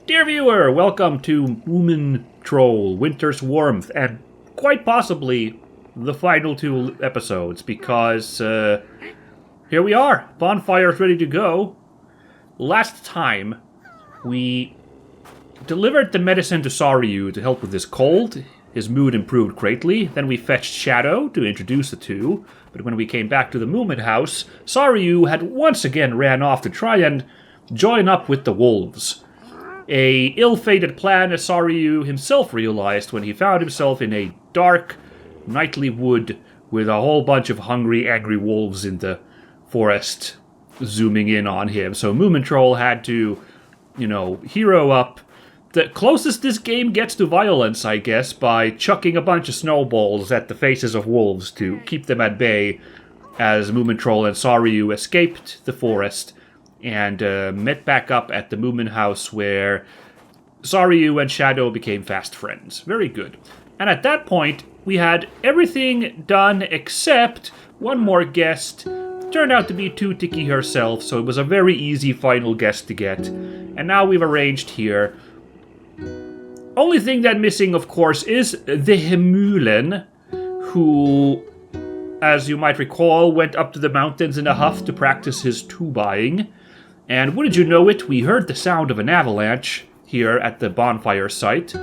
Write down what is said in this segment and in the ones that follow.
Dear viewer, welcome to Moomintroll, Winter's Warmth, and quite possibly the final two episodes, because here we are. Bonfire's ready to go. Last time, we delivered the medicine to Saryu to help with his cold. His mood improved greatly. Then we fetched Shadow to introduce the two. But when we came back to the Moomin house, Saryu had once again ran off to try and join up with the wolves. A ill-fated plan, as Saryu himself realized when he found himself in a dark, nightly wood with a whole bunch of hungry, angry wolves in the forest zooming in on him. So Moomintroll had to, hero up. The closest this game gets to violence, I guess, by chucking a bunch of snowballs at the faces of wolves to keep them at bay, as Moomintroll and Saryu escaped the forest and met back up at the Moomin house, where Saryu and Shadow became fast friends. Very good. And at that point, we had everything done except one more guest. Turned out to be Too-Ticky herself, so it was a very easy final guest to get. And now we've arranged here. Only thing that missing, of course, is the Hemulen, who, as you might recall, went up to the mountains in a huff to practice his tubaing. And wouldn't you know it, we heard the sound of an avalanche here at the bonfire site.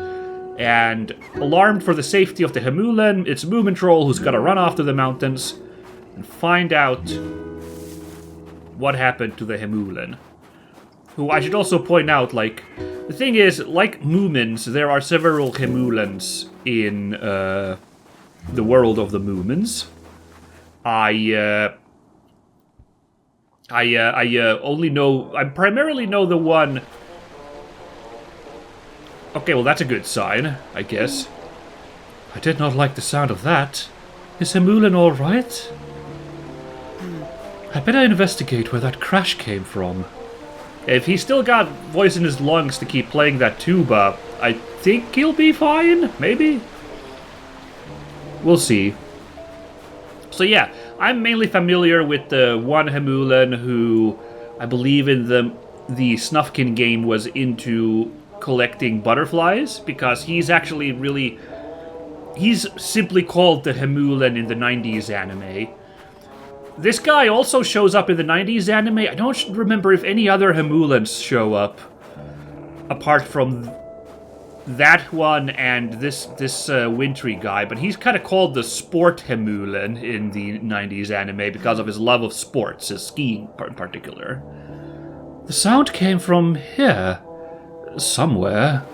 And alarmed for the safety of the Hemulen, it's Moomintroll who's got to run off to the mountains and find out what happened to the Hemulen. Who I should also point out, the thing is, like Moomins, there are several Hemulens in the world of the Moomins. I primarily know the one. Okay, well that's a good sign, I guess. I did not like the sound of that. Is Hemulen all right? I better investigate where that crash came from. If he's still got voice in his lungs to keep playing that tuba, I think he'll be fine, maybe? We'll see. So yeah, I'm mainly familiar with the one Hemulen who, I believe in the Snufkin game, was into collecting butterflies, because he's actually he's simply called the Hemulen in the 90s anime. This guy also shows up in the 90s anime. I don't remember if any other Hemulens show up, apart from that one and this wintry guy, but he's kind of called the Sport Hemulen in the 90s anime because of his love of sports, his skiing in particular. The sound came from here, somewhere.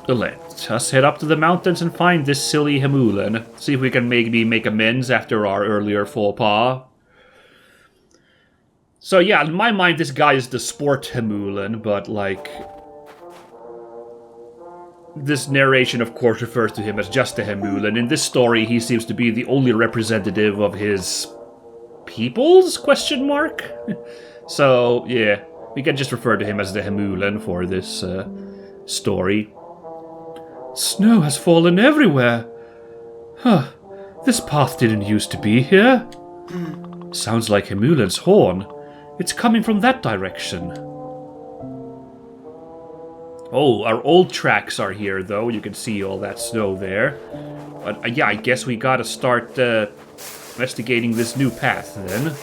Let us head up to the mountains and find this silly Hemulen. See if we can maybe make amends after our earlier faux pas. So yeah, in my mind this guy is the Sport Hemulen, but this narration of course refers to him as just a Hemulen. In this story he seems to be the only representative of his peoples? ? So yeah, we can just refer to him as the Hemulen for this story. Snow has fallen everywhere. Huh, this path didn't used to be here. Sounds like Hemulen's horn. It's coming from that direction. Oh, our old tracks are here, though. You can see all that snow there. But yeah, I guess we gotta start investigating this new path, then.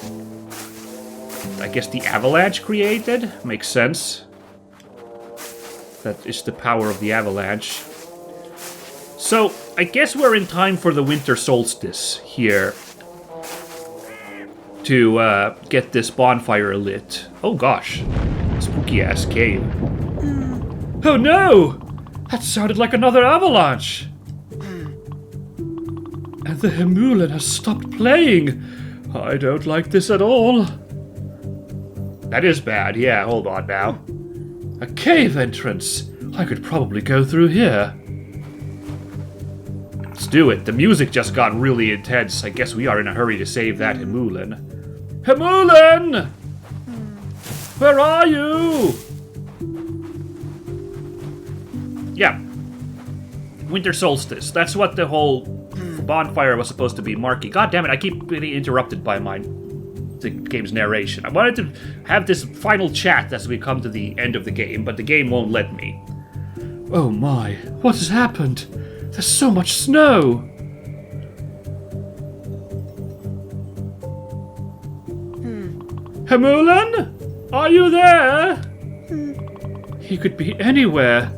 I guess the avalanche created? Makes sense. That is the power of the avalanche. So, I guess we're in time for the winter solstice here to get this bonfire lit. Oh gosh, spooky-ass cave. Oh no! That sounded like another avalanche! And the Hemulen has stopped playing. I don't like this at all. That is bad, yeah, hold on now. A cave entrance! I could probably go through here. Let's do it. The music just got really intense. I guess we are in a hurry to save that Hemulen. Hemulen! Where are you? Yeah. Winter solstice. That's what the whole bonfire was supposed to be marking. God damn it, I keep getting interrupted by my the game's narration. I wanted to have this final chat as we come to the end of the game, but the game won't let me. Oh my, what has happened? There's so much snow! Hemulen? Are you there? He could be anywhere.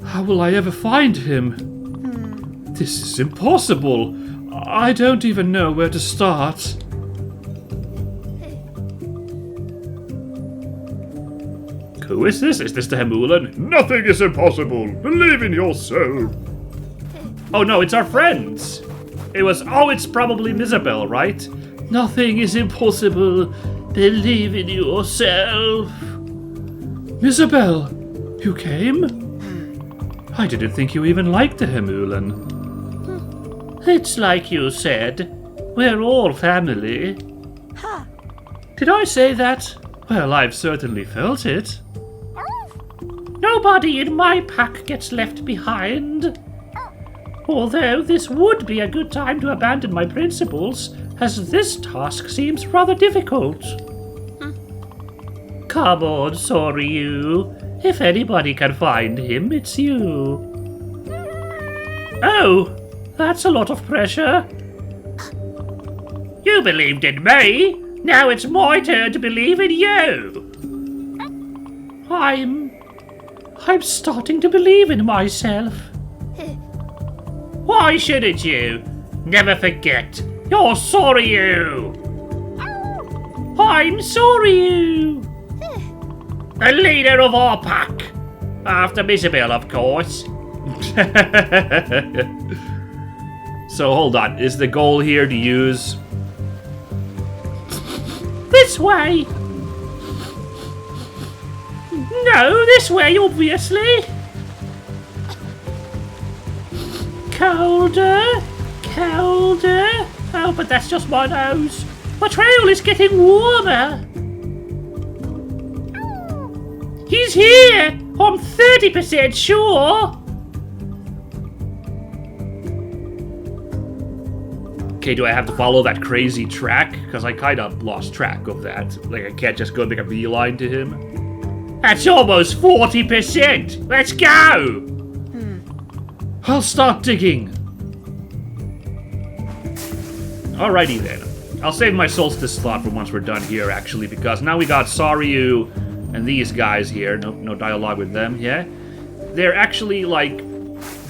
How will I ever find him? This is impossible. I don't even know where to start. Who is this? Is this the Hemulen? Nothing is impossible. Believe in yourself. Oh no, it's our friends. It's probably Isabel, right? Nothing is impossible. Believe in yourself. Isabel, you came? I didn't think you even liked the Hemulen. It's like you said. We're all family. Did I say that? Well, I've certainly felt it. Nobody in my pack gets left behind. Although this would be a good time to abandon my principles, as this task seems rather difficult. Come on, Soryu. If anybody can find him, it's you. Oh, that's a lot of pressure. You believed in me. Now it's my turn to believe in you. I'm starting to believe in myself. Why shouldn't you? Never forget, you're Soryu. I'm Soryu. The leader of our pack. After Isabel, of course. So hold on, is the goal here to use... This way! No, this way, obviously! Colder, colder. Oh, but that's just my nose. My trail is getting warmer. He's here! I'm 30% sure! Okay, do I have to follow that crazy track? Because I kind of lost track of that. Like, I can't just go make a beeline to him. That's almost 40%! Let's go! I'll start digging. Alrighty then. I'll save my solstice slot for once we're done here, actually, because now we got Soryu and these guys here. No dialogue with them, yeah? They're actually, like,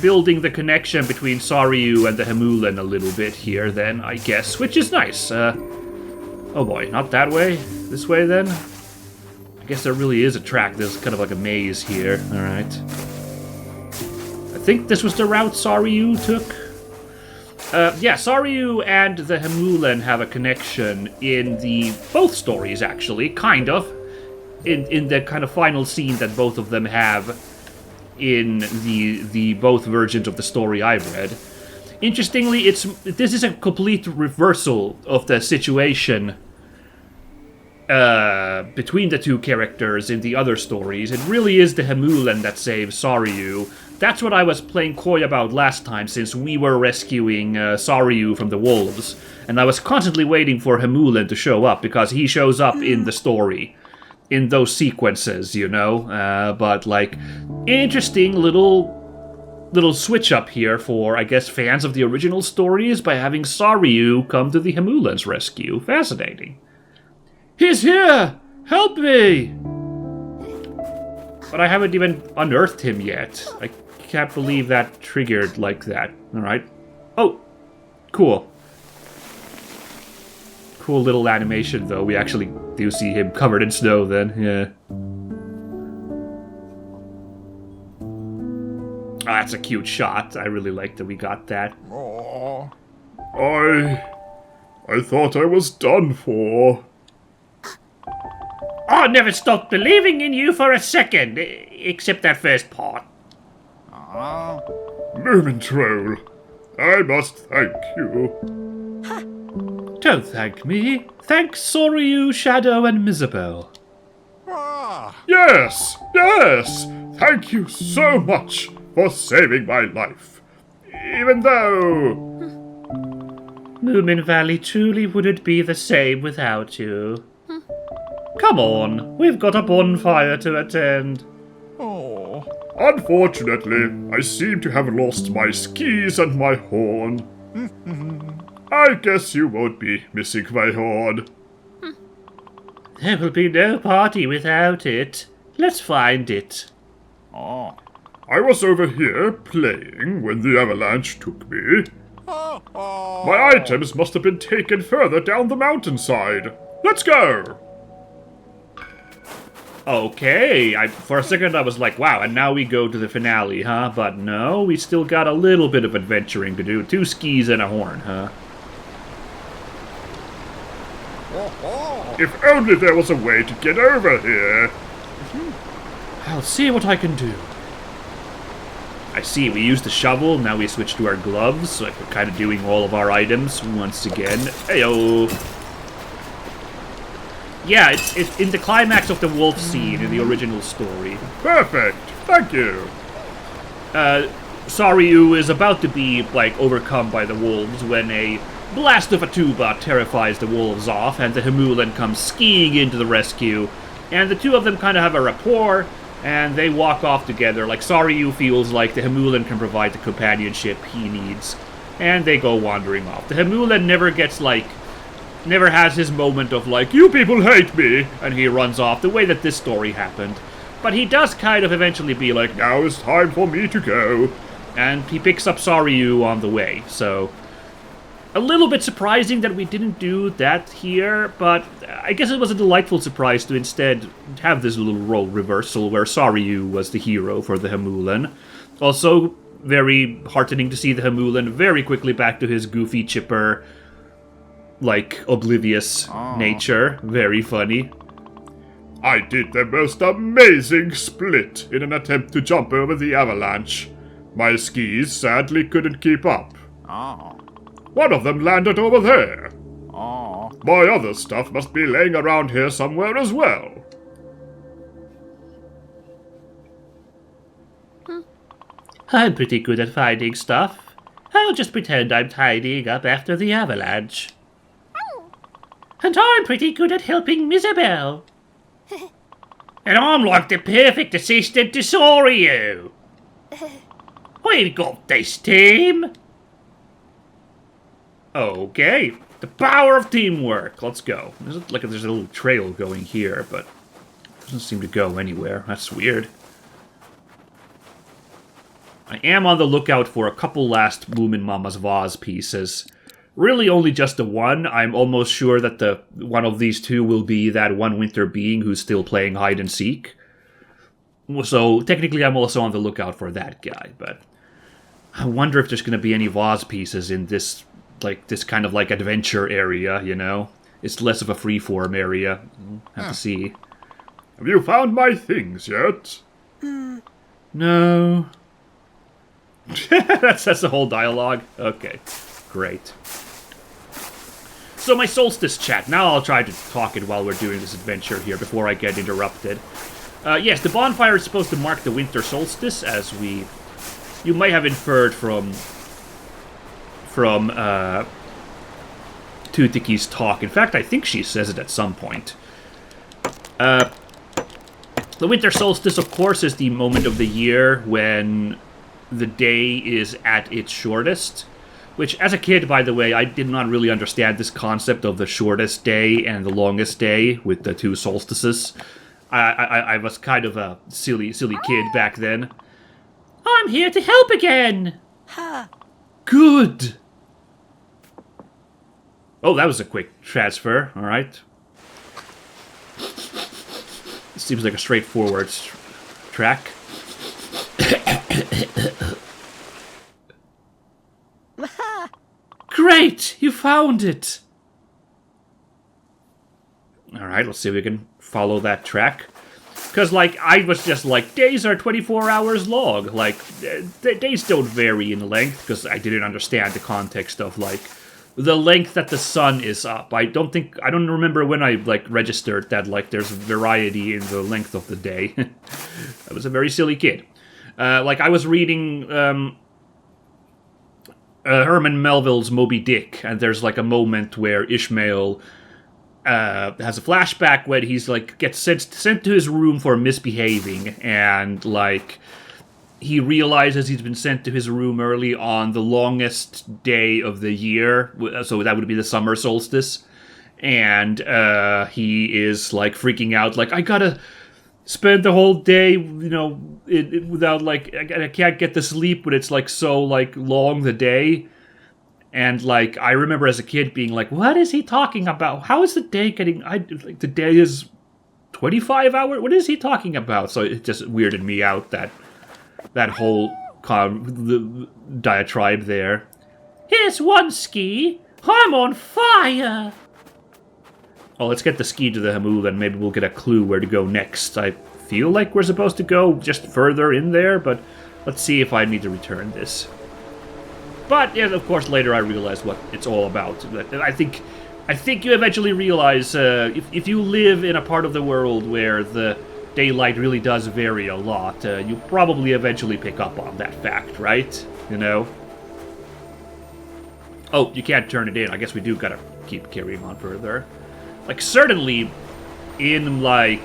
building the connection between Soryu and the Hemulen a little bit here, then, I guess, which is nice. Oh boy, not that way? This way, then? I guess there really is a track. There's kind of like a maze here. Alright. I think this was the route Soryu took. Yeah, Soryu and the Hemulen have a connection in the both stories, actually, kind of. In the kind of final scene that both of them have in the both versions of the story I've read. Interestingly, this is a complete reversal of the situation between the two characters in the other stories. It really is the Hemulen that saves Soryu. That's what I was playing coy about last time, since we were rescuing Soryu from the wolves, and I was constantly waiting for Hemulen to show up, because he shows up in the story, in those sequences, you know? But, like, interesting little switch up here for, I guess, fans of the original stories by having Soryu come to the Hemulen's rescue. Fascinating. He's here! Help me! But I haven't even unearthed him yet. I can't believe that triggered like that. Alright. Oh! Cool. Cool little animation, though. We actually do see him covered in snow then. Yeah. Oh, that's a cute shot. I really like that we got that. Oh, I thought I was done for. I never stopped believing in you for a second, except that first part. Moomintroll, I must thank you. Don't thank me. Thank Soryu, Shadow, and Isabel. Yes, yes! Thank you so much for saving my life. Even though... Moomin Valley truly wouldn't be the same without you. Come on, we've got a bonfire to attend. Oh. Unfortunately, I seem to have lost my skis and my horn. I guess you won't be missing my horn. There will be no party without it. Let's find it. Oh. I was over here playing when the avalanche took me. My items must have been taken further down the mountainside. Let's go! Okay, for a second I was like, wow, and now we go to the finale, huh? But no, we still got a little bit of adventuring to do. 2 skis and a horn, huh? If only there was a way to get over here. I'll see what I can do. I see, we used the shovel, now we switch to our gloves, so we're kind of doing all of our items once again. Heyo! Yeah, it's in the climax of the wolf scene in the original story. Perfect. Thank you. Saryu is about to be, like, overcome by the wolves when a blast of a tuba terrifies the wolves off, and the Hemulen comes skiing into the rescue, and the two of them kind of have a rapport, and they walk off together. Like, Saryu feels like the Hemulen can provide the companionship he needs, and they go wandering off. The Hemulen never has his moment of like, you people hate me, and he runs off the way that this story happened. But he does kind of eventually be like, Now it's time for me to go. and he picks up Saryu on the way, so a little bit surprising that we didn't do that here, but I guess it was a delightful surprise to instead have this little role reversal where Saryu was the hero for the Hemulen. Also, very heartening to see the Hemulen very quickly back to his goofy, chipper, like, oblivious nature. Very funny. I did the most amazing split in an attempt to jump over the avalanche. My skis sadly couldn't keep up. Oh. One of them landed over there. Oh. My other stuff must be laying around here somewhere as well. I'm pretty good at finding stuff. I'll just pretend I'm tidying up after the avalanche. And I'm pretty good at helping Isabel. And I'm like the perfect assistant to Soryu. We've got this, team. Okay, the power of teamwork. Let's go. There's a little trail going here, but it doesn't seem to go anywhere. That's weird. I am on the lookout for a couple last Moomin Mama's vase pieces. Really only just the one. I'm almost sure that one of these two will be that one winter being who's still playing hide and seek. So technically I'm also on the lookout for that guy, but I wonder if there's going to be any vase pieces in this kind of like adventure area, you know? It's less of a freeform area. We'll have to see. Have you found my things yet? No. that's the whole dialogue? Okay, great. So my solstice chat. Now I'll try to talk it while we're doing this adventure here before I get interrupted. Yes, the bonfire is supposed to mark the winter solstice, as you might have inferred from Too-Ticky's talk. In fact, I think she says it at some point. The winter solstice, of course, is the moment of the year when the day is at its shortest. Which, as a kid, by the way, I did not really understand this concept of the shortest day and the longest day with the two solstices. I was kind of a silly kid back then. I'm here to help again! Good! Oh, that was a quick transfer, alright. Seems like a straightforward track. Great! You found it! Alright, let's see if we can follow that track. Because, like, I was just like, days are 24 hours long. Like, days don't vary in length, because I didn't understand the context of, like, the length that the sun is up. I don't remember when I, like, registered that, like, there's variety in the length of the day. I was a very silly kid. Like, I was reading, Herman Melville's Moby Dick, and there's like a moment where Ishmael has a flashback when he's like gets sent to his room for misbehaving, and like he realizes he's been sent to his room early on the longest day of the year, so that would be the summer solstice, and he is like freaking out, like I gotta spend the whole day, without like I can't get to sleep when it's like so like long the day. And, like, I remember as a kid being like, what is he talking about? How is the day getting... the day is 25 hours? What is he talking about? So it just weirded me out, that whole the diatribe there. Here's one ski. I'm on fire. Oh, let's get the ski to the Hemulen. Maybe we'll get a clue where to go next. I feel like we're supposed to go just further in there, but let's see if I need to return this. But, yeah, of course, later I realized what it's all about. I think you eventually realize, if you live in a part of the world where the daylight really does vary a lot, you probably eventually pick up on that fact, right? You know? Oh, you can't turn it in. I guess we do gotta keep carrying on further. Like, certainly, in, like,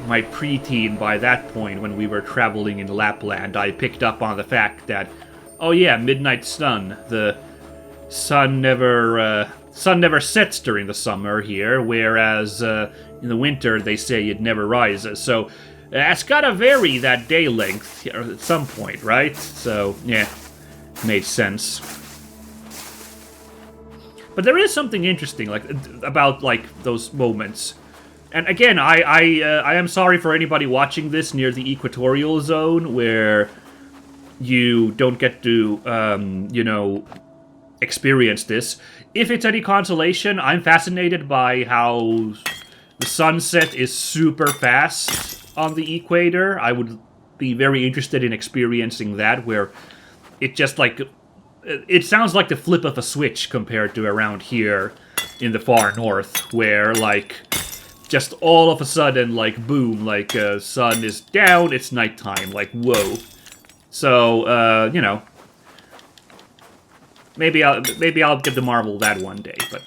my preteen, by that point, when we were traveling in Lapland, I picked up on the fact that, oh yeah, midnight sun. The sun never sets during the summer here, whereas in the winter they say it never rises. So it's gotta vary, that day length at some point, right? So yeah, made sense. But there is something interesting, like about like those moments. And again, I am sorry for anybody watching this near the equatorial zone where you don't get to, experience this. If it's any consolation, I'm fascinated by how the sunset is super fast on the equator. I would be very interested in experiencing that, where it just, like, it sounds like the flip of a switch compared to around here in the far north, where, like, just all of a sudden, like, boom, like, sun is down, it's nighttime, like, whoa. So, maybe I'll get to marvel that one day. But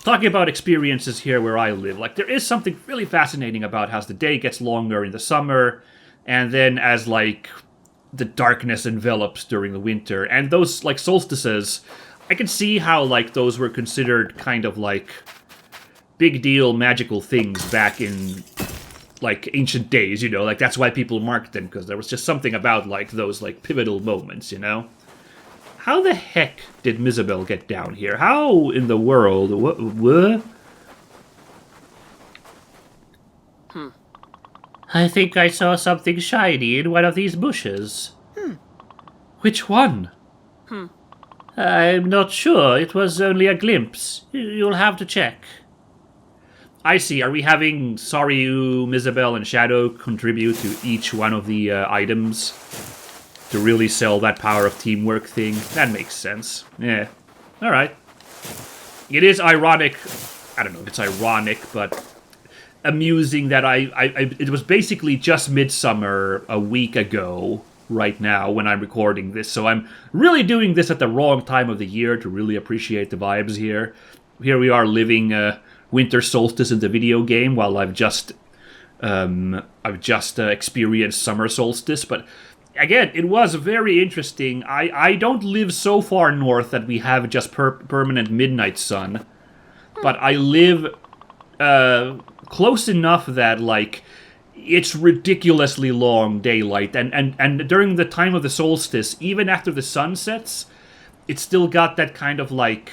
talking about experiences here where I live, like there is something really fascinating about how the day gets longer in the summer, and then as like the darkness envelops during the winter, and those like solstices, I can see how like those were considered kind of like big deal magical things back in like ancient days, like that's why people marked them, because there was just something about like those like pivotal moments, How the heck did Mizabel get down here? How in the world? What? I think I saw something shiny in one of these bushes. Which one? I'm not sure. It was only a glimpse. You'll have to check. I see. Are we having Soryu, Mizabel, and Shadow contribute to each one of the items to really sell that power of teamwork thing? That makes sense. Yeah. Alright. It is ironic. I don't know if it's ironic, but amusing that it was basically just midsummer a week ago right now when I'm recording this, so I'm really doing this at the wrong time of the year to really appreciate the vibes here. Here we are living winter solstice in the video game, while I've just experienced summer solstice. But again, it was very interesting. I don't live so far north that we have just permanent midnight sun, but I live close enough that like it's ridiculously long daylight, and during the time of the solstice, even after the sun sets, it's still got that kind of like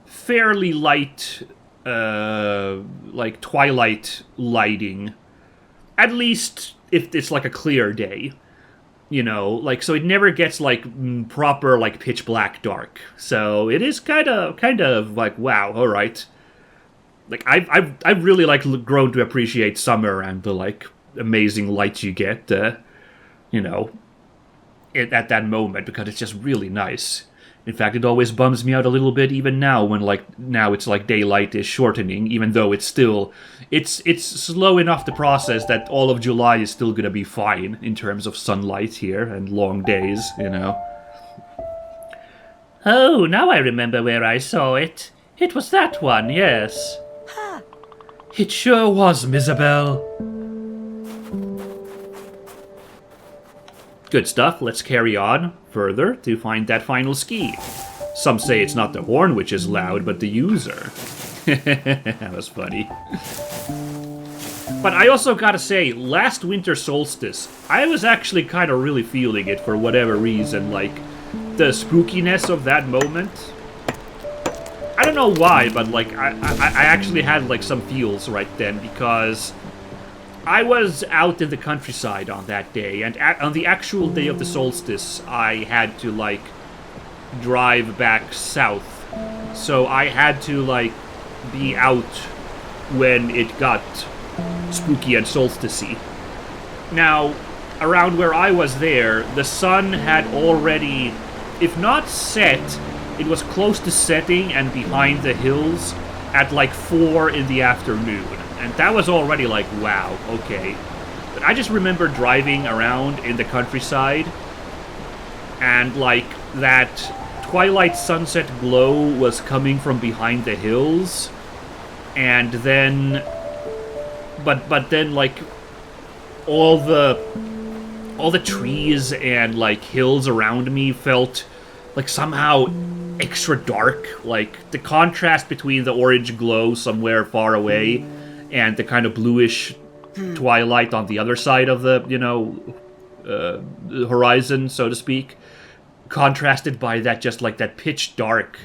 fairly light like twilight lighting, at least if it's like a clear day, like, so it never gets like proper like pitch black dark. So it is kind of like, wow, all right. Like I've really like grown to appreciate summer and the like amazing light you get, at that moment, because it's just really nice. In fact, it always bums me out a little bit even now when now it's like daylight is shortening, even though it's still it's slow enough to process that all of July is still gonna be fine in terms of sunlight here and long days, Oh, now I remember where I saw it. It was that one, yes. It sure was, Mizabel. Good stuff. Let's carry on further to find that final ski. Some say it's not the horn which is loud, but the user. That was funny. But I also gotta say, last winter solstice, I was actually kind of really feeling it for whatever reason. Like, the spookiness of that moment. I don't know why, but like, I actually had like some feels right then, because I was out in the countryside on that day, and on the actual day of the solstice, I had to like drive back south. So I had to like be out when it got spooky and solsticey. Now, around where I was there, the sun had already, if not set, it was close to setting and behind the hills at like 4 in the afternoon. And that was already like, wow, okay. But I just remember driving around in the countryside, and like that twilight sunset glow was coming from behind the hills, and then but then like all the trees and like hills around me felt like somehow extra dark. Like the contrast between the orange glow somewhere far away and the kind of bluish twilight on the other side of the, horizon, so to speak, contrasted by that just like that pitch dark.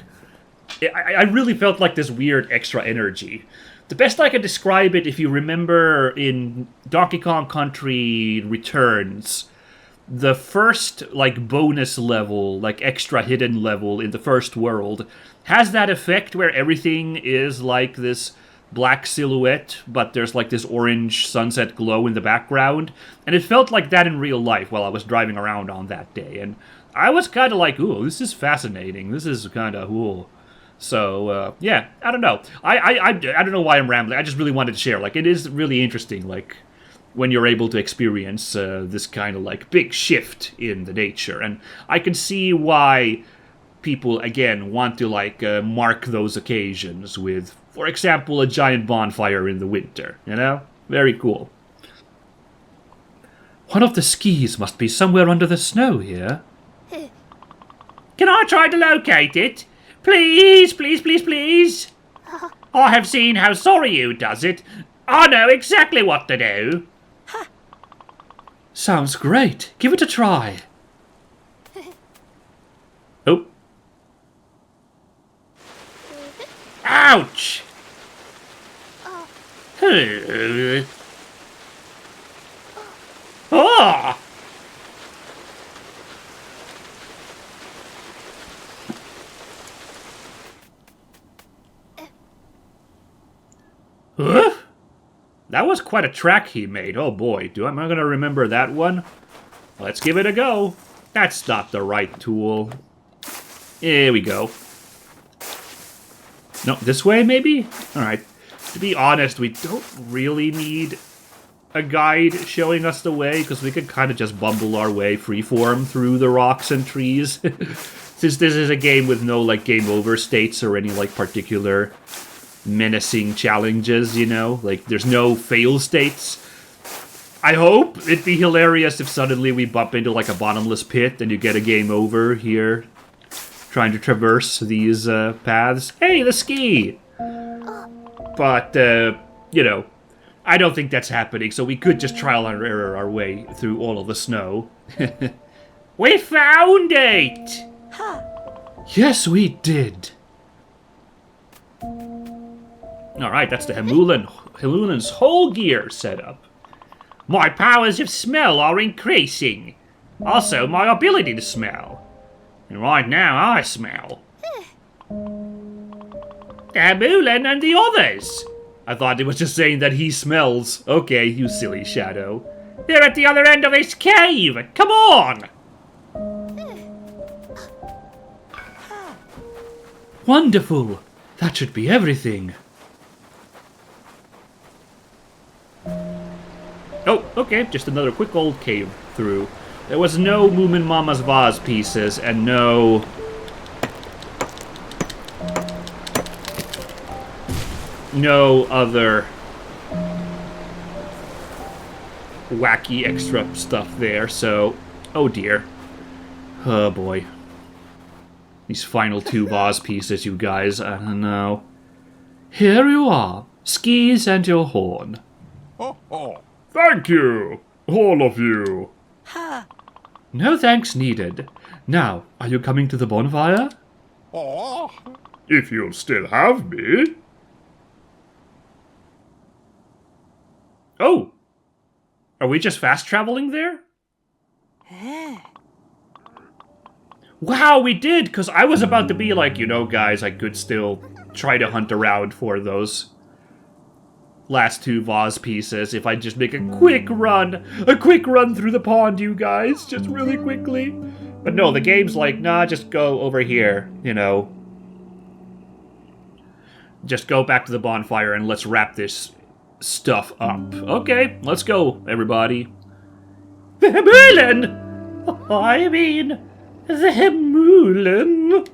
I really felt like this weird extra energy. The best I can describe it, if you remember in Donkey Kong Country Returns, the first like bonus level, like extra hidden level in the first world, has that effect where everything is like this black silhouette, but there's like this orange sunset glow in the background. And it felt like that in real life while I was driving around on that day. And I was kind of like, ooh, this is fascinating. This is kind of cool. So, yeah, I don't know. I don't know why I'm rambling. I just really wanted to share. Like, it is really interesting, like, when you're able to experience this kind of, like, big shift in the nature. And I can see why people, again, want to, like, mark those occasions with, for example, a giant bonfire in the winter, you know? Very cool. One of the skis must be somewhere under the snow here. Can I try to locate it? Please, please, please, please. I have seen how Soryu does it. I know exactly what to do. Sounds great. Give it a try. Oh. Ouch! Oh! Huh? That was quite a track he made. Oh boy, am I going to remember that one? Let's give it a go. That's not the right tool. Here we go. No, this way maybe? Alright. To be honest, we don't really need a guide showing us the way, because we could kind of just bumble our way freeform through the rocks and trees. Since this is a game with no, like, game over states or any, like, particular menacing challenges, you know? Like, there's no fail states. I hope it'd be hilarious if suddenly we bump into, like, a bottomless pit and you get a game over here trying to traverse these paths. Hey, the ski! But, you know, I don't think that's happening, so we could just trial and error our way through all of the snow. We found it! Yes, we did. Alright, that's the Hemulen's whole gear setup. My powers of smell are increasing. Also, my ability to smell. And right now, I smell. Hemulen and the others. I thought it was just saying that he smells. Okay, you silly shadow. They're at the other end of this cave. Come on! Wonderful. That should be everything. Oh, okay, just another quick old cave through. There was no Moomin Mama's vase pieces and no no other wacky extra stuff there, so... Oh dear. Oh boy. These final 2 vase pieces, you guys, I don't know. Here you are. Skis and your horn. Thank you, all of you. No thanks needed. Now, are you coming to the bonfire? If you'll still have me. Oh! Are we just fast traveling there? Wow, we did! Because I was about to be like, you know, guys, I could still try to hunt around for those last 2 vase pieces if I just make a quick run through the pond, you guys, just really quickly. But no, the game's like, nah, just go over here, you know. Just go back to the bonfire and let's wrap this stuff up. Okay, let's go, everybody. The Hemulen! I mean, the Hemulen.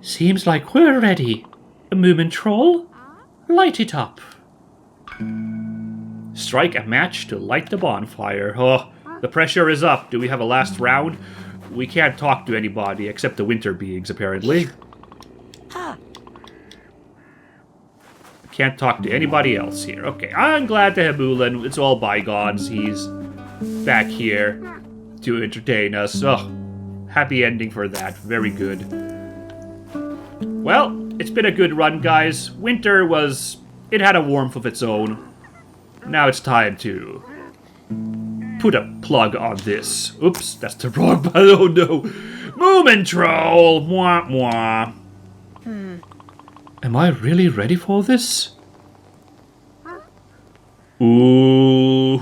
Seems like we're ready. Moomintroll, light it up. Strike a match to light the bonfire. Oh, the pressure is up. Do we have a last round? We can't talk to anybody except the winter beings, apparently. Can't talk to anybody else here. Okay, I'm glad the Hemulen, it's all bygones. He's back here to entertain us. Oh, happy ending for that. Very good. Well, it's been a good run, guys. Winter was... it had a warmth of its own. Now it's time to put a plug on this. Oops, that's the wrong button. Oh no. Moomintroll! Mwah mwah. Am I really ready for this? Ooh.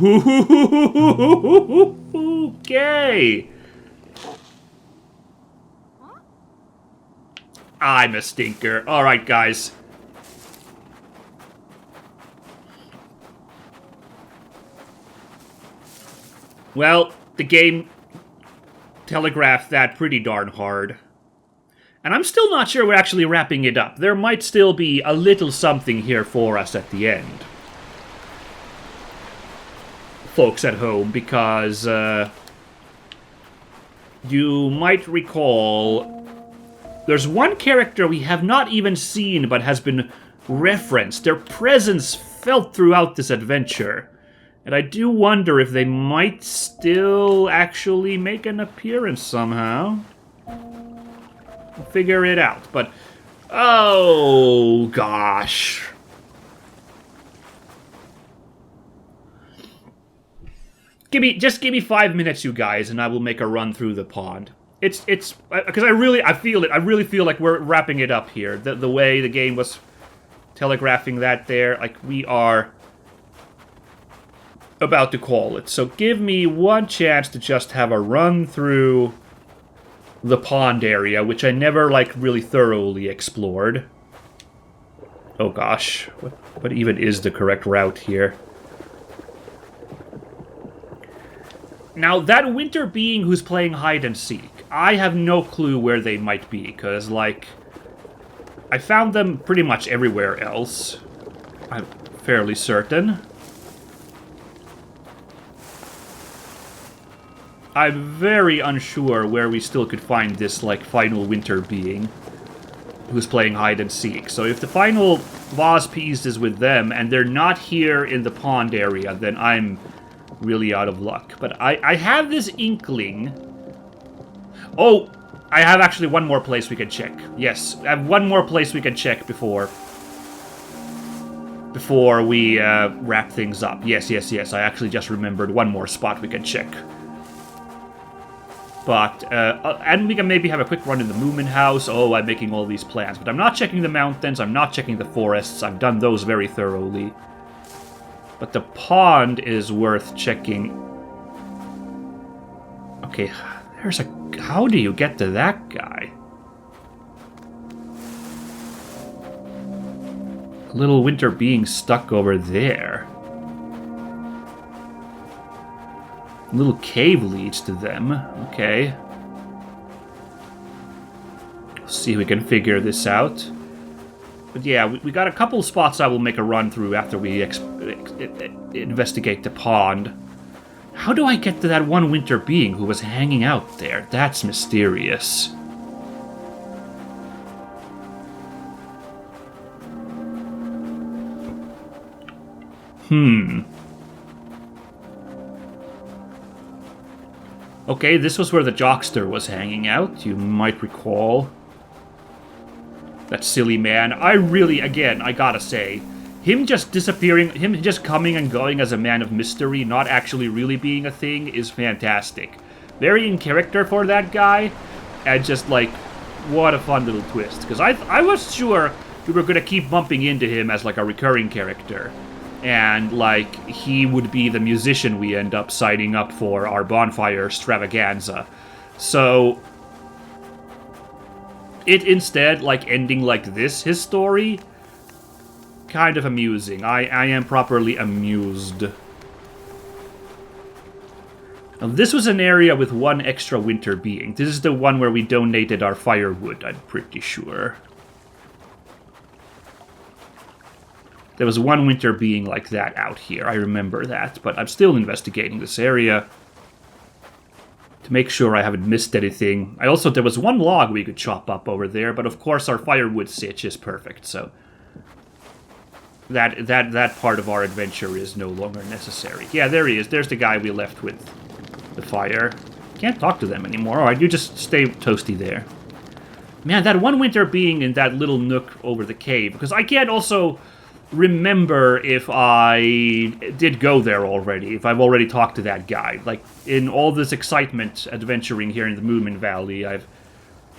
Okay. I'm a stinker. Alright, guys. Well, the game telegraphed that pretty darn hard. And I'm still not sure we're actually wrapping it up. There might still be a little something here for us at the end. Folks at home, because you might recall there's one character we have not even seen but has been referenced. Their presence felt throughout this adventure. And I do wonder if they might still actually make an appearance somehow. Figure it out, but oh gosh. Just give me 5 minutes, you guys, and I will make a run through the pond. It's because I really feel like we're wrapping it up here. The way the game was telegraphing that there, like we are about to call it. So give me one chance to just have a run through the pond area, which I never, like, really thoroughly explored. Oh gosh, what even is the correct route here? Now, that winter being who's playing hide and seek, I have no clue where they might be, because, like, I found them pretty much everywhere else. I'm fairly certain. I'm very unsure where we still could find this, like, final winter being who's playing hide and seek. So if the final vase piece is with them, and they're not here in the pond area, then I'm really out of luck. But I have this inkling. Oh, I have actually one more place we can check. Yes, I have one more place we can check before we wrap things up. Yes, I actually just remembered one more spot we can check. But, and we can maybe have a quick run in the Moomin house. Oh, I'm making all these plans. But I'm not checking the mountains, I'm not checking the forests. I've done those very thoroughly. But the pond is worth checking. Okay, there's a... How do you get to that guy? A little winter being stuck over there. A little cave leads to them. Okay. Let's see if we can figure this out. But yeah, we got a couple spots I will make a run through after we investigate the pond. How do I get to that one winter being who was hanging out there? That's mysterious. Okay, this was where the jockster was hanging out, you might recall. That silly man. I really, again, I gotta say, him just disappearing, him just coming and going as a man of mystery, not actually really being a thing, is fantastic. Very in character for that guy, and just like, what a fun little twist. Because I was sure we were gonna keep bumping into him as like a recurring character. And, like, he would be the musician we end up signing up for our bonfire extravaganza. So, it instead, like, ending like this, his story, kind of amusing. I am properly amused. Now, this was an area with one extra winter being. This is the one where we donated our firewood, I'm pretty sure. There was one winter being like that out here, I remember that, but I'm still investigating this area to make sure I haven't missed anything. There was one log we could chop up over there, but of course our firewood sitch is perfect, so that part of our adventure is no longer necessary. Yeah, there he is. There's the guy we left with the fire. Can't talk to them anymore. Alright, you just stay toasty there. Man, that one winter being in that little nook over the cave, because I can't also remember if I did go there already, if I've already talked to that guy. Like, in all this excitement adventuring here in the Moomin Valley, I've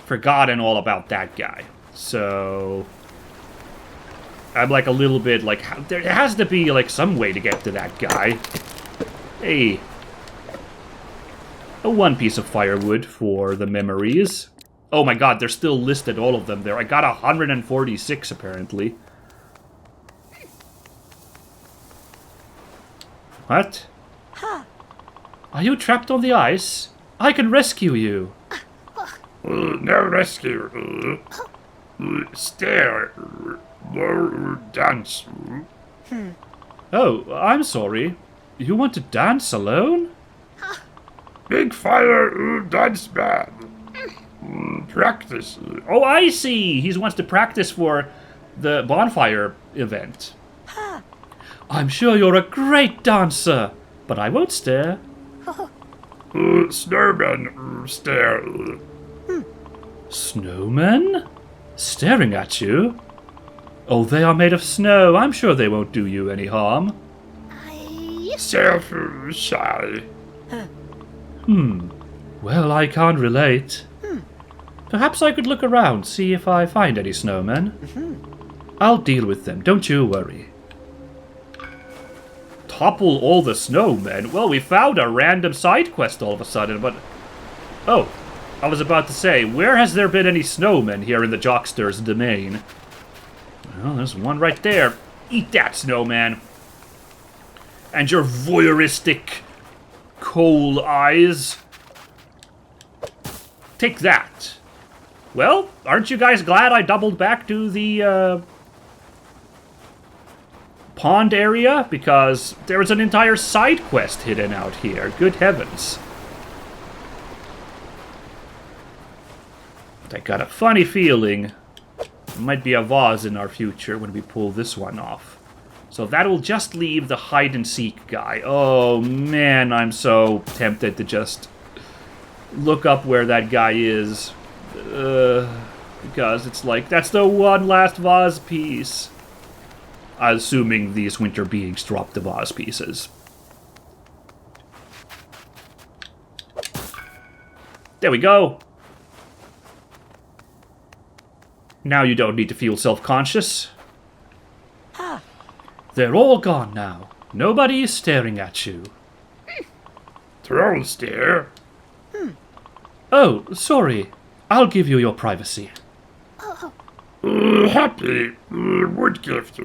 forgotten all about that guy. So I'm like a little bit like, there has to be like some way to get to that guy. Hey. One piece of firewood for the memories. Oh my god, they're still listed, all of them there. I got 146 apparently. What? Huh. Are you trapped on the ice? I can rescue you. No rescue. Stare. Dance. Oh, I'm sorry. You want to dance alone? Big fire dance band. Practice. Oh, I see. He wants to practice for the bonfire event. I'm sure you're a great dancer, but I won't stare. Snowmen stare. Snowmen? Staring at you? Oh, they are made of snow. I'm sure they won't do you any harm. Self-shy. Well, I can't relate. Perhaps I could look around, see if I find any snowmen. I'll deal with them, don't you worry. Topple all the snowmen? Well, we found a random side quest all of a sudden, but... Oh, I was about to say, where has there been any snowmen here in the Jockster's domain? Well, there's one right there. Eat that, snowman. And your voyeuristic coal eyes. Take that. Well, aren't you guys glad I doubled back to the, pond area? Because there was an entire side quest hidden out here. Good heavens. I got a funny feeling there might be a vase in our future when we pull this one off. So that'll just leave the hide-and-seek guy. Oh, man, I'm so tempted to just look up where that guy is. Because it's like, that's the one last vase piece. Assuming these winter beings drop the vase pieces. There we go. Now you don't need to feel self-conscious. They're all gone now. Nobody is staring at you. Troll stare. Oh, sorry. I'll give you your privacy. Happy wood gift.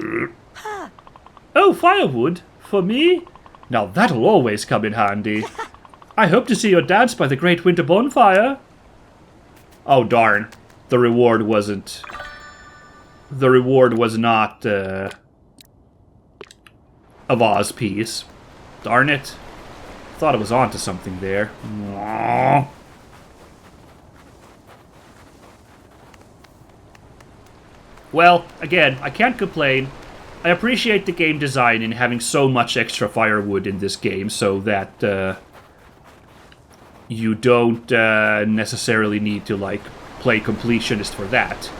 Oh, firewood? For me? Now that'll always come in handy. I hope to see your dance by the great winter bonfire. Oh, darn. The reward wasn't the reward was not a vase piece. Darn it. Thought it was onto something there. Aww. Well, again, I can't complain. I appreciate the game design in having so much extra firewood in this game so that you don't necessarily need to, like, play completionist for that.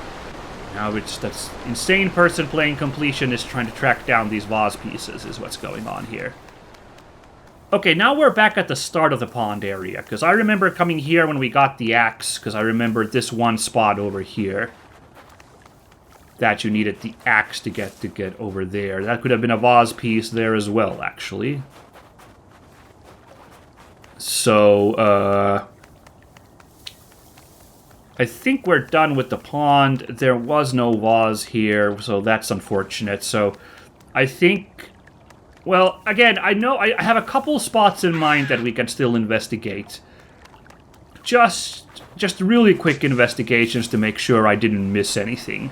Now it's that insane person playing completionist trying to track down these vase pieces is what's going on here. Okay, now we're back at the start of the pond area, because I remember coming here when we got the axe, because I remembered this one spot over here that you needed the axe to get over there. That could have been a vase piece there as well, actually. So, I think we're done with the pond. There was no vase here, so that's unfortunate. So, I think... Well, again, I know I have a couple spots in mind that we can still investigate. Just really quick investigations to make sure I didn't miss anything.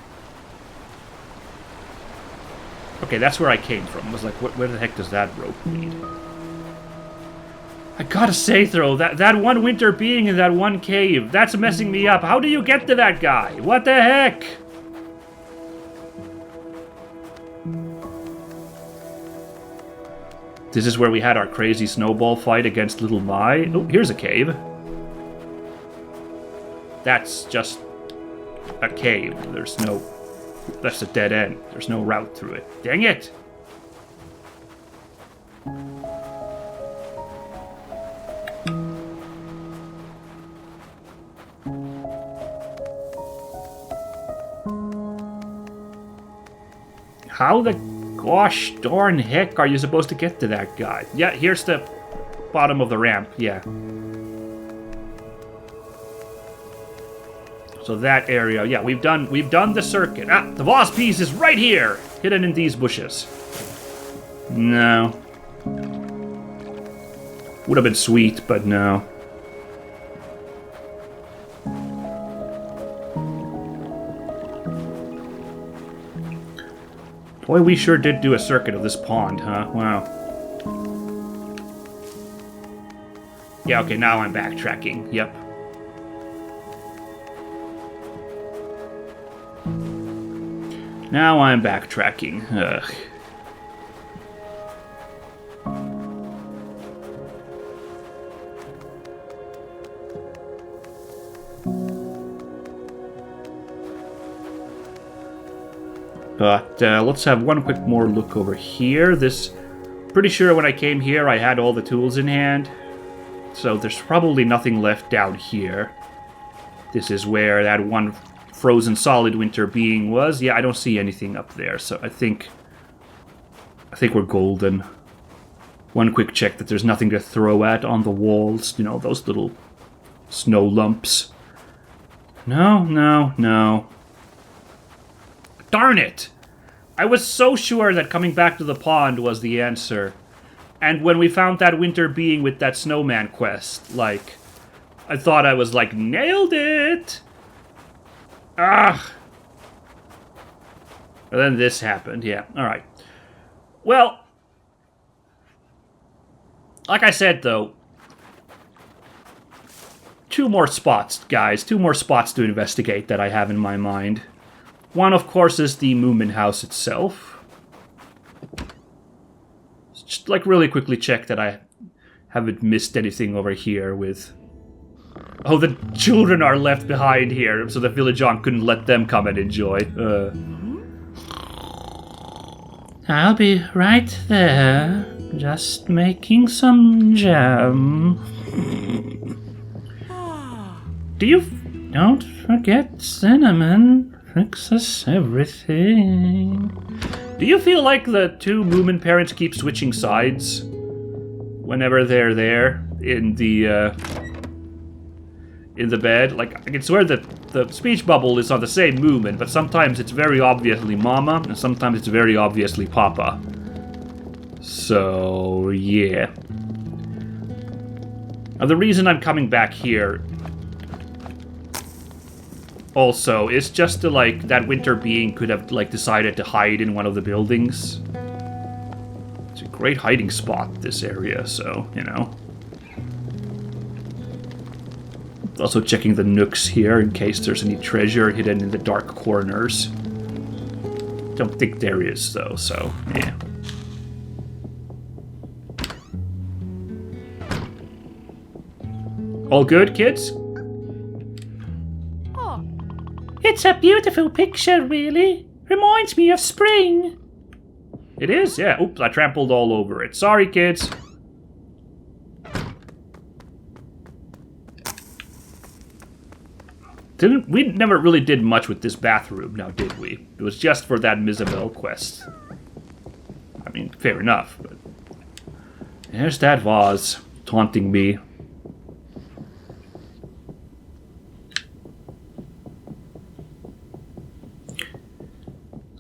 Okay, that's where I came from. I was like, where the heck does that rope lead? I gotta say, though, that one winter being in that one cave, that's messing me up. How do you get to that guy? What the heck? This is where we had our crazy snowball fight against Little Mai. Oh, here's a cave. That's just a cave. There's no... That's a dead end. There's no route through it. Dang it! How the gosh darn heck are you supposed to get to that guy? Yeah, here's the bottom of the ramp. Yeah. So that area, yeah, we've done the circuit. Ah, the vase piece is right here, hidden in these bushes. No. Would have been sweet, but no. Boy, we sure did do a circuit of this pond, huh? Wow. Yeah, okay, now I'm backtracking. Yep. Now I'm backtracking. Ugh. But let's have one quick more look over here. Pretty sure when I came here I had all the tools in hand. So there's probably nothing left down here. This is where that one frozen solid winter being was. Yeah, I don't see anything up there, so I think we're golden. One quick check that there's nothing to throw at on the walls. You know, those little snow lumps. No, no, no. Darn it! I was so sure that coming back to the pond was the answer. And when we found that winter being with that snowman quest, like, I thought I was like, nailed it! Ah! And then this happened, yeah, alright. Well, like I said, though, two more spots, guys. Two more spots to investigate that I have in my mind. One, of course, is the Moomin house itself. Just, like, really quickly check that I haven't missed anything over here with... Oh, the children are left behind here, so the village-on couldn't let them come and enjoy. I'll be right there, just making some jam. Don't forget cinnamon. Fixes everything. Do you feel like the two Moomin parents keep switching sides whenever they're there in the bed? Like, I can swear that the speech bubble is on the same Moomin, but sometimes it's very obviously Mama, and sometimes it's very obviously Papa. So, yeah. Now, the reason I'm coming back here Also, it's just like that winter being could have like decided to hide in one of the buildings. It's a great hiding spot, this area, so, you know. Also checking the nooks here in case there's any treasure hidden in the dark corners. Don't think there is, though, so, yeah. All good, kids? It's a beautiful picture, really. Reminds me of spring. It is, yeah. Oops, I trampled all over it. Sorry, kids. We never really did much with this bathroom, now did we? It was just for that Mizabel quest. I mean, fair enough, but... There's that vase, taunting me.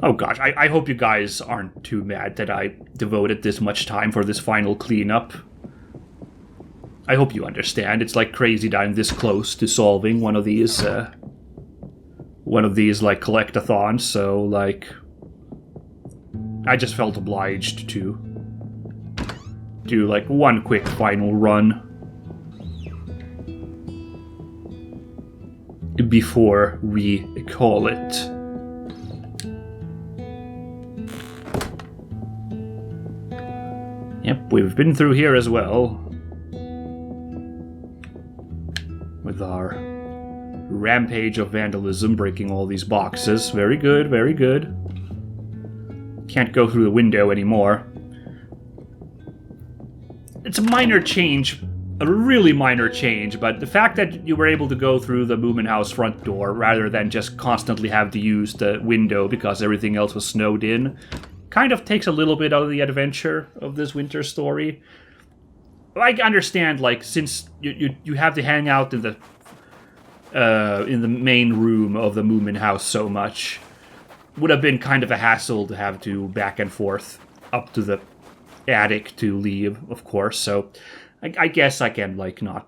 Oh gosh, I hope you guys aren't too mad that I devoted this much time for this final cleanup. I hope you understand. It's like crazy that I'm this close to solving one of these like collect-a-thons, so like I just felt obliged to do like one quick final run before we call it. Yep, we've been through here as well. With our rampage of vandalism, breaking all these boxes. Very good, very good. Can't go through the window anymore. It's a minor change, a really minor change, but the fact that you were able to go through the Moomin house front door rather than just constantly have to use the window because everything else was snowed in kind of takes a little bit out of the adventure of this winter story. I understand, like, since you have to hang out in the main room of the Moomin house so much, would have been kind of a hassle to have to back and forth up to the attic to leave, of course. So I guess I can like not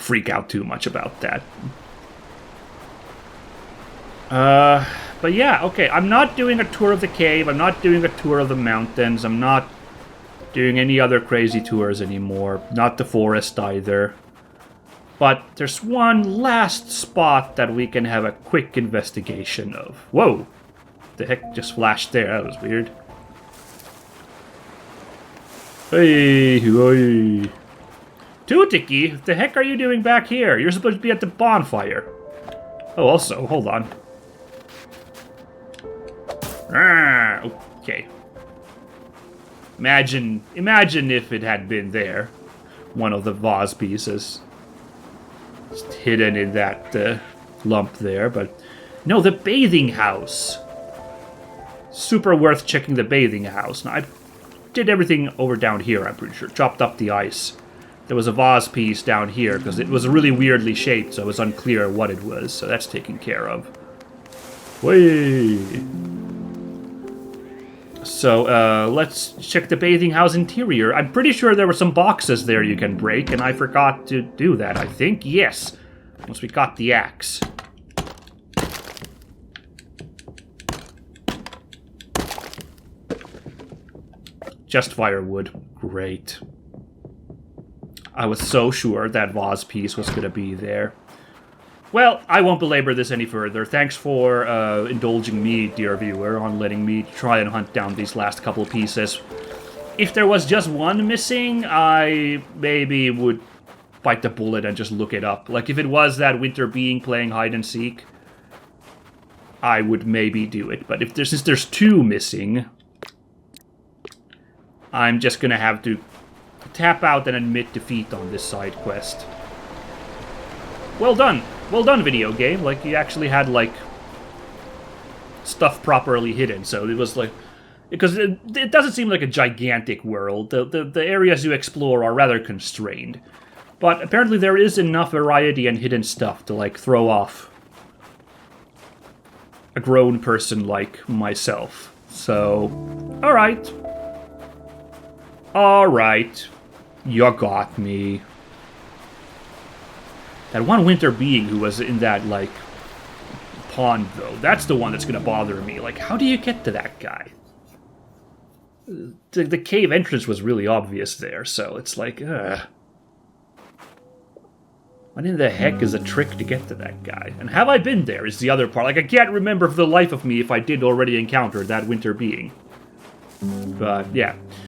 freak out too much about that. But yeah, okay, I'm not doing a tour of the cave, I'm not doing a tour of the mountains, I'm not doing any other crazy tours anymore, not the forest either. But there's one last spot that we can have a quick investigation of. Whoa! The heck just flashed there, that was weird. Hey, hey. Too-Ticky, what the heck are you doing back here? You're supposed to be at the bonfire. Oh, also, hold on. Ah, okay. Imagine if it had been there. One of the vase pieces. Just hidden in that lump there, but... No, the bathing house! Super worth checking the bathing house. Now, I did everything over down here, I'm pretty sure. Chopped up the ice. There was a vase piece down here, because it was really weirdly shaped, so it was unclear what it was, so that's taken care of. Whee! So, let's check the bathing house interior. I'm pretty sure there were some boxes there you can break, and I forgot to do that, I think. Yes, once we got the axe. Just firewood. Great. I was so sure that vase piece was going to be there. Well, I won't belabor this any further. Thanks for indulging me, dear viewer, on letting me try and hunt down these last couple of pieces. If there was just one missing, I maybe would bite the bullet and just look it up. Like, if it was that winter being playing hide-and-seek, I would maybe do it. But since there's two missing, I'm just gonna have to tap out and admit defeat on this side quest. Well done! Well done, video game. Like, you actually had, like, stuff properly hidden, so it was like... Because it doesn't seem like a gigantic world. The areas you explore are rather constrained. But apparently there is enough variety and hidden stuff to, like, throw off a grown person like myself. So, alright. Alright. You got me. That one winter being who was in that, like, pond, though, that's the one that's gonna bother me. Like, how do you get to that guy? The cave entrance was really obvious there, so it's like, ugh. What in the heck is a trick to get to that guy? And have I been there is the other part. Like, I can't remember for the life of me if I did already encounter that winter being. But, yeah.